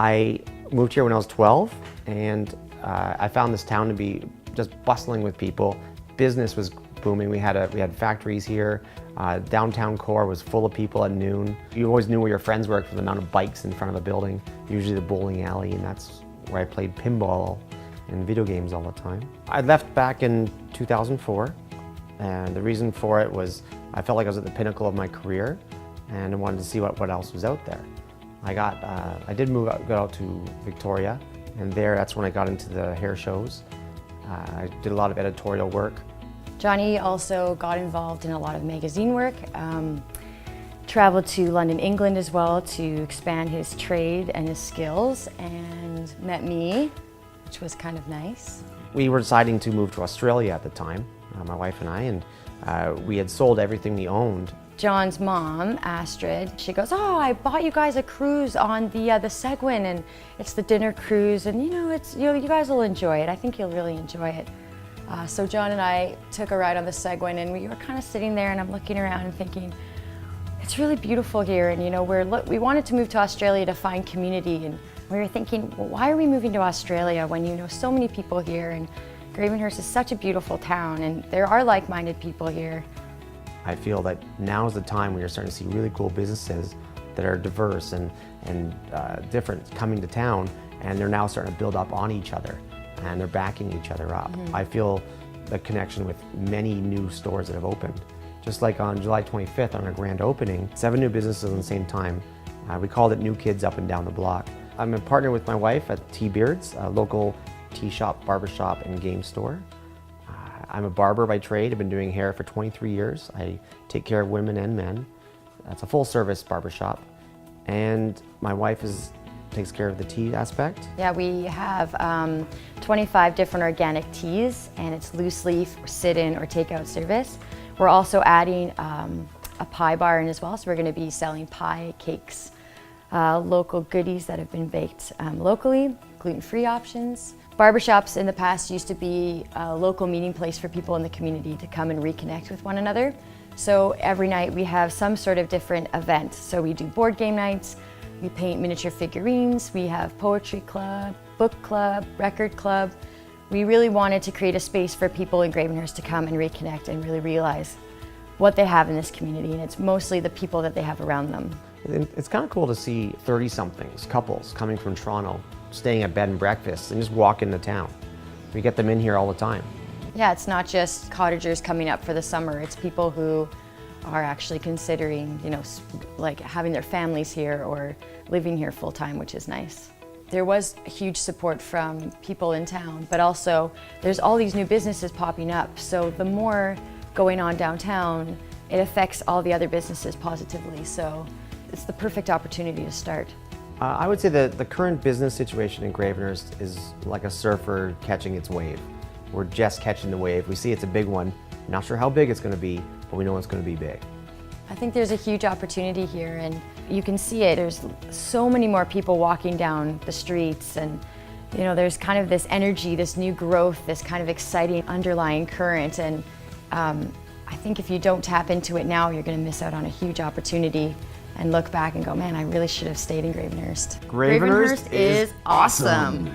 I moved here when I was 12, and I found this town to be just bustling with people. Business was booming. We had factories here. Downtown core was full of people at noon. You always knew where your friends were for the amount of bikes in front of a building, usually the bowling alley, and that's where I played pinball and video games all the time. I left back in 2004, and the reason for it was I felt like I was at the pinnacle of my career, and I wanted to see what else was out there. I did go out to Victoria, and that's when I got into the hair shows. I did a lot of editorial work. Johnny also got involved in a lot of magazine work, traveled to London, England as well to expand his trade and his skills, and met me, which was kind of nice. We were deciding to move to Australia at the time, my wife and I, and we had sold everything we owned. John's mom, Astrid, she goes, "Oh, I bought you guys a cruise on the Seguin, and it's the dinner cruise, and you guys will enjoy it. I think you'll really enjoy it." So John and I took a ride on the Seguin, and we were kind of sitting there, and I'm looking around and thinking, it's really beautiful here, and we wanted to move to Australia to find community, and we were thinking, well, why are we moving to Australia when so many people here, and Gravenhurst is such a beautiful town, and there are like-minded people here. I feel that now is the time when you're starting to see really cool businesses that are diverse and different coming to town, and they're now starting to build up on each other, and they're backing each other up. Mm-hmm. I feel the connection with many new stores that have opened. Just like on July 25th on our grand opening, 7 new businesses at the same time. We called it New Kids Up and Down the Block. I'm a partner with my wife at T-Beards, a local tea shop, barbershop, and game store. I'm a barber by trade. I've been doing hair for 23 years. I take care of women and men. That's a full-service barbershop. And my wife takes care of the tea aspect. Yeah, we have 25 different organic teas, and it's loose leaf, sit-in, or takeout service. We're also adding a pie bar in as well, so we're going to be selling pie, cakes, local goodies that have been baked locally, gluten-free options. Barbershops in the past used to be a local meeting place for people in the community to come and reconnect with one another. So every night we have some sort of different event. So we do board game nights, we paint miniature figurines, we have poetry club, book club, record club. We really wanted to create a space for people in Gravenhurst to come and reconnect and really realize what they have in this community, and it's mostly the people that they have around them. It's kind of cool to see 30-somethings, couples coming from Toronto, staying at bed and breakfast and just walk into town. We get them in here all the time. Yeah, it's not just cottagers coming up for the summer, it's people who are actually considering, like having their families here or living here full time, which is nice. There was huge support from people in town, but also there's all these new businesses popping up, so the more going on downtown, it affects all the other businesses positively, so it's the perfect opportunity to start. I would say that the current business situation in Gravenhurst is like a surfer catching its wave. We're just catching the wave. We see it's a big one. Not sure how big it's going to be, but we know it's going to be big. I think there's a huge opportunity here, and you can see it. There's so many more people walking down the streets, and there's kind of this energy, this new growth, this kind of exciting underlying current, and I think if you don't tap into it now, you're going to miss out on a huge opportunity and look back and go, man, I really should have stayed in Gravenhurst. Gravenhurst is awesome.